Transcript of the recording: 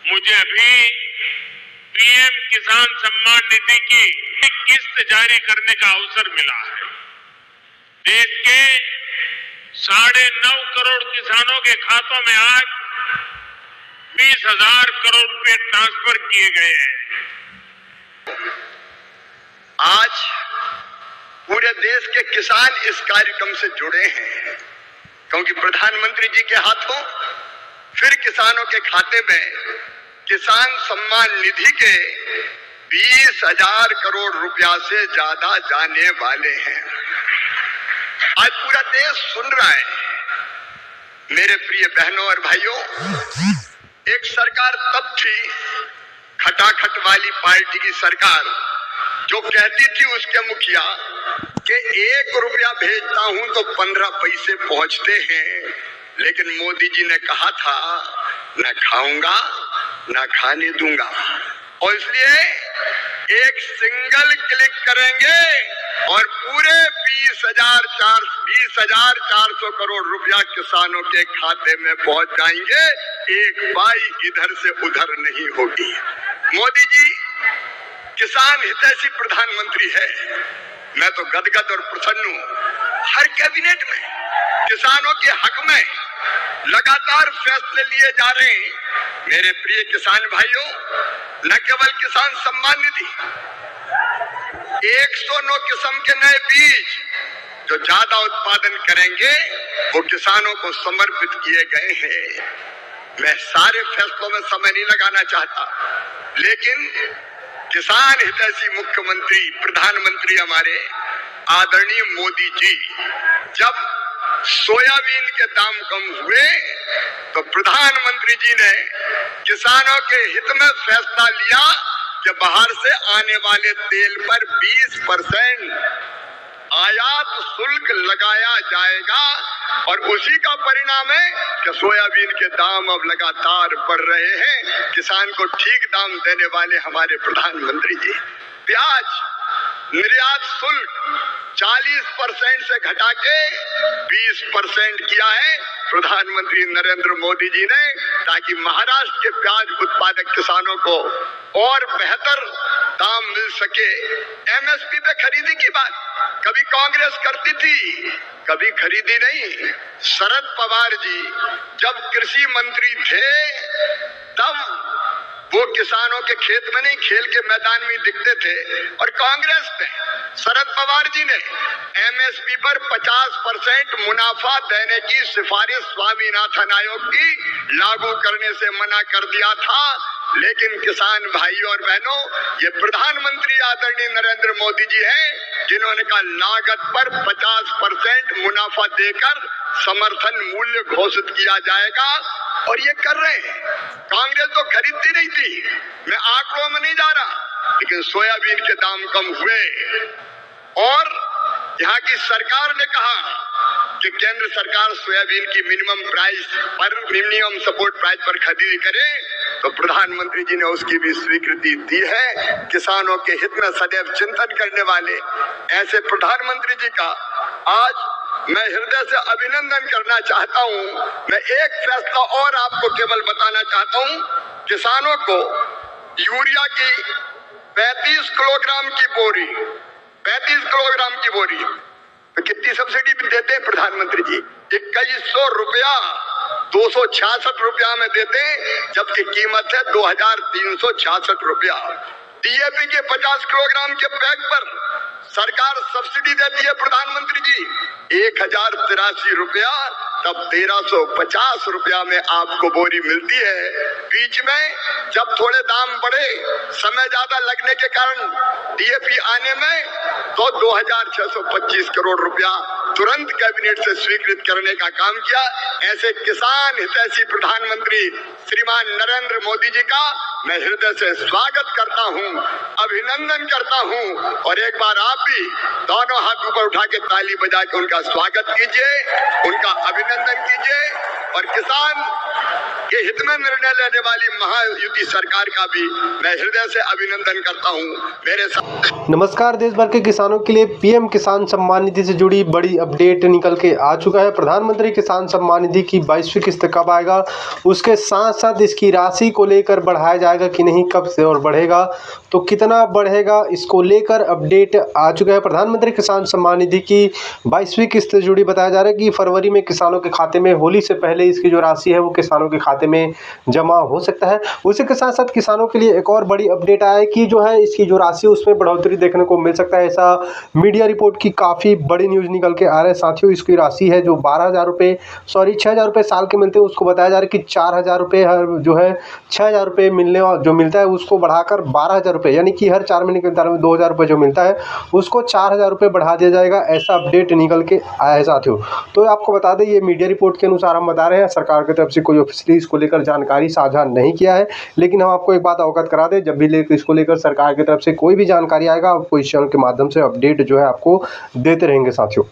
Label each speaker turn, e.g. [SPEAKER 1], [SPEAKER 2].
[SPEAKER 1] मुझे अभी पीएम किसान सम्मान निधि की एक किस्त जारी करने का अवसर मिला है। देश के 9.5 करोड़ किसानों के खातों में आज 20,000 करोड़ रुपए ट्रांसफर किए गए हैं।
[SPEAKER 2] आज पूरे देश के किसान इस कार्यक्रम से जुड़े हैं क्योंकि प्रधानमंत्री जी के हाथों फिर किसानों के खाते में किसान सम्मान निधि के 20,000 करोड़ रुपया से ज्यादा जाने वाले हैं। आज पूरा देश सुन रहा है। मेरे प्रिय बहनों और भाइयों, एक सरकार तब थी, खटाखट वाली पार्टी की सरकार, जो कहती थी उसके मुखिया कि 1 रुपया भेजता हूं तो 15 पैसे पहुंचते हैं, लेकिन मोदी जी ने कहा था न खाऊंगा न खाने दूंगा, और इसलिए एक सिंगल क्लिक करेंगे और पूरे 20,400 करोड़ रुपया किसानों के खाते में पहुंच जाएंगे। एक पाई इधर से उधर नहीं होगी। मोदी जी किसान हितैषी प्रधानमंत्री है। मैं तो गदगद और प्रसन्न हूं। हर कैबिनेट में किसानों के हक में लगातार फैसले लिए जा रहे हैं। मेरे प्रिय किसान भाइयों, न केवल किसान सम्मान निधि, 109 किस्म के नए बीज जो ज्यादा उत्पादन करेंगे वो किसानों को समर्पित किए गए हैं। मैं सारे फैसलों में समय नहीं लगाना चाहता, लेकिन किसान हितैषी मुख्यमंत्री प्रधानमंत्री हमारे आदरणीय मोदी जी जब सोयाबीन के दाम कम हुए तो प्रधानमंत्री जी ने किसानों के हित में फैसला लिया कि बाहर से आने वाले तेल पर 20% आयात शुल्क लगाया जाएगा, और उसी का परिणाम है कि सोयाबीन के दाम अब लगातार बढ़ रहे हैं। किसान को ठीक दाम देने वाले हमारे प्रधानमंत्री जी। प्याज निर्यात शुल्क 40% से घटा के 20% किया है प्रधानमंत्री नरेंद्र मोदी जी ने, ताकि महाराष्ट्र के प्याज उत्पादक किसानों को और बेहतर दाम मिल सके। एमएसपी पे खरीदी की बात कभी कांग्रेस करती थी, कभी खरीदी नहीं। शरद पवार जी जब कृषि मंत्री थे तब वो किसानों के खेत में नहीं, खेल के मैदान में दिखते थे, और कांग्रेस ने, शरद पवार जी ने एमएसपी पर 50% मुनाफा देने की सिफारिश स्वामीनाथन आयोग की लागू करने से मना कर दिया था। लेकिन किसान भाइयों और बहनों, ये प्रधानमंत्री आदरणीय नरेंद्र मोदी जी हैं जिन्होंने कहा लागत पर 50% मुनाफा देकर समर्थन मूल्य घोषित किया जाएगा, और ये कर रहे हैं। कांग्रेस तो खरीदती नहीं थी, मैं आंकड़ों में नहीं जा रहा, लेकिन सोयाबीन के दाम कम हुए और यहाँ की सरकार ने कहा कि केंद्र सरकार सोयाबीन की मिनिमम सपोर्ट प्राइस पर खरीदी करे, तो प्रधानमंत्री जी ने उसकी भी स्वीकृति दी है। किसानों के हित में सदैव चिंतन करने वाले ऐसे प्रधानमंत्री जी का आज मैं हृदय से अभिनंदन करना चाहता हूं। मैं एक फैसला और आपको केवल बताना चाहता हूं, किसानों को यूरिया की 35 किलोग्राम की बोरी, 35 किलोग्राम की बोरी तो कितनी सब्सिडी देते हैं प्रधानमंत्री जी? 2100 रुपया 266 रुपया में देते हैं, जबकि कीमत है 2366 रुपया। डीएपी के 50 किलोग्राम के बैग पर सरकार सब्सिडी देती है प्रधानमंत्री जी 1083 रुपया, तब 1350 रुपया में आपको बोरी मिलती है। बीच में जब थोड़े दाम बढ़े, समय ज्यादा लगने के कारण डीएपी आने में, तो 2625 करोड़ रुपया तुरंत कैबिनेट से स्वीकृत करने का काम किया। ऐसे किसान हितैषी प्रधानमंत्री श्रीमान नरेंद्र मोदी जी का मैं हृदय से स्वागत करता हूं, अभिनंदन करता हूं, और एक बार आप भी दोनों हाथ ऊपर उठा के ताली बजा के उनका स्वागत कीजिए, उनका अभिनंदन कीजिए। और किसान के हित में निर्णय लेने वाली महायुति सरकार का भी मैं हृदय से अभिनंदन करता हूं। मेरे साथ
[SPEAKER 3] नमस्कार। देश भर के किसानों के लिए पीएम किसान सम्मान निधि से जुड़ी बड़ी अपडेट निकल के आ चुका है। प्रधानमंत्री किसान सम्मान निधि की 22वीं किस्त कब आएगा, उसके साथ साथ इसकी राशि को लेकर बढ़ाया जाएगा कि नहीं, कब से और बढ़ेगा तो कितना बढ़ेगा, इसको लेकर अपडेट आ चुका है। प्रधानमंत्री किसान सम्मान निधि की 22वीं किस्त से जुड़ी बताया जा रहा है कि फरवरी में किसानों के खाते में, होली से पहले इसकी जो राशि है वो किसानों के खाते में जमा हो सकता है। उसी के साथ साथ किसानों के लिए एक और बड़ी अपडेट आया है कि जो है इसकी जो राशि उसमें बढ़ोतरी देखने को मिल सकता है। ऐसा मीडिया रिपोर्ट की काफ़ी बड़ी न्यूज़ निकल के आ रहा है। साथियों, इसकी राशि है जो 6,000 रुपये साल के मिलते हैं, उसको बताया जा रहा है कि 4,000 रुपये जो है 6,000 रुपये मिलने जो मिलता है उसको बढ़ाकर 12,000 रुपये, यानी कि हर 4 महीने के अंतराल में 2,000 रुपये जो मिलता है उसको 4,000 रुपये बढ़ा दिया जाएगा। ऐसा अपडेट निकल के आया है साथियों। तो आपको बता दें, ये मीडिया रिपोर्ट के अनुसार हम बता रहे हैं, सरकार की तरफ से कोई ऑफिशियली इसको लेकर जानकारी साझा नहीं किया है। लेकिन हम आपको एक बात अवगत करा दें, जब भी इसको लेकर सरकार की तरफ से कोई भी जानकारी आएगा, आपको इस चैनल के माध्यम से अपडेट जो है आपको देते रहेंगे साथियों।